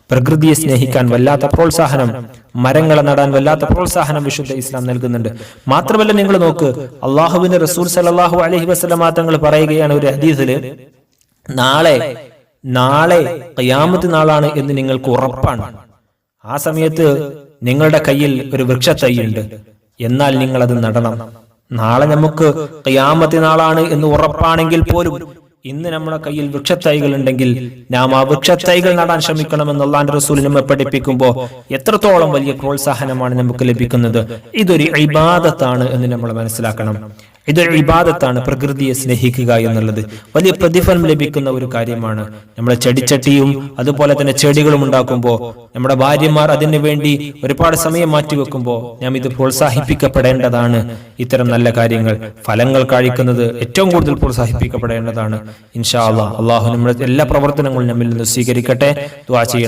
പ്രകൃതിയെ സ്നേഹിക്കാൻ വല്ലാത്ത പ്രോത്സാഹനം, മരങ്ങളെ നടാൻ വല്ലാത്ത പ്രോത്സാഹനം വിശുദ്ധ ഇസ്ലാം നൽകുന്നുണ്ട്. മാത്രമല്ല നിങ്ങൾ നോക്ക്, അള്ളാഹുവിന്റെ റസൂൽ സല്ലല്ലാഹു അലൈഹി വസല്ലം തങ്ങൾ പറയുകയാണ് ഒരു ഹദീസില്, നാളെ ഖിയാമത്ത് നാളാണ് എന്ന് നിങ്ങൾക്ക് ഉറപ്പാണ്. ആ സമയത്ത് നിങ്ങളുടെ കയ്യിൽ ഒരു വൃക്ഷത്തൈയുണ്ട്, എന്നാൽ നിങ്ങൾ അത് നടണം. നാളെ നമുക്ക് ഖിയാമത്ത് നാളാണ് എന്ന് ഉറപ്പാണെങ്കിൽ പോലും ഇന്ന് നമ്മുടെ കയ്യിൽ വൃക്ഷത്തൈകൾ ഉണ്ടെങ്കിൽ നാം ആ വൃക്ഷത്തൈകൾ നടാൻ ശ്രമിക്കണമെന്ന് അല്ലാഹുവിന്റെ റസൂൽ നമ്മെ പഠിപ്പിക്കുമ്പോൾ എത്രത്തോളം വലിയ പ്രോത്സാഹനമാണ് നമുക്ക് ലഭിക്കുന്നത്. ഇതൊരു ഇബാദത്താണ് എന്ന് നമ്മൾ മനസ്സിലാക്കണം. ഇതൊരു ഇബാദത്താണ്, പ്രകൃതിയെ സ്നേഹിക്കുക എന്നുള്ളത് വലിയ പ്രതിഫലം ലഭിക്കുന്ന ഒരു കാര്യമാണ്. നമ്മുടെ ചെടിച്ചട്ടിയും അതുപോലെ തന്നെ ചെടികളും ഉണ്ടാക്കുമ്പോൾ നമ്മുടെ ഭാര്യമാർ അതിനു വേണ്ടി ഒരുപാട് സമയം മാറ്റിവെക്കുമ്പോൾ നാം ഇത് പ്രോത്സാഹിപ്പിക്കപ്പെടേണ്ടതാണ്. ഇത്തരം നല്ല കാര്യങ്ങൾ, ഫലങ്ങൾ കഴിക്കുന്നത് ഏറ്റവും കൂടുതൽ പ്രോത്സാഹിപ്പിക്കപ്പെടേണ്ടതാണ്. ഇൻഷാ അല്ലാഹ്, അള്ളാഹു നമ്മുടെ എല്ലാ പ്രവർത്തനങ്ങളും നമ്മിൽ നിന്ന് സ്വീകരിക്കട്ടെ. ദുആ ചെയ്യണം.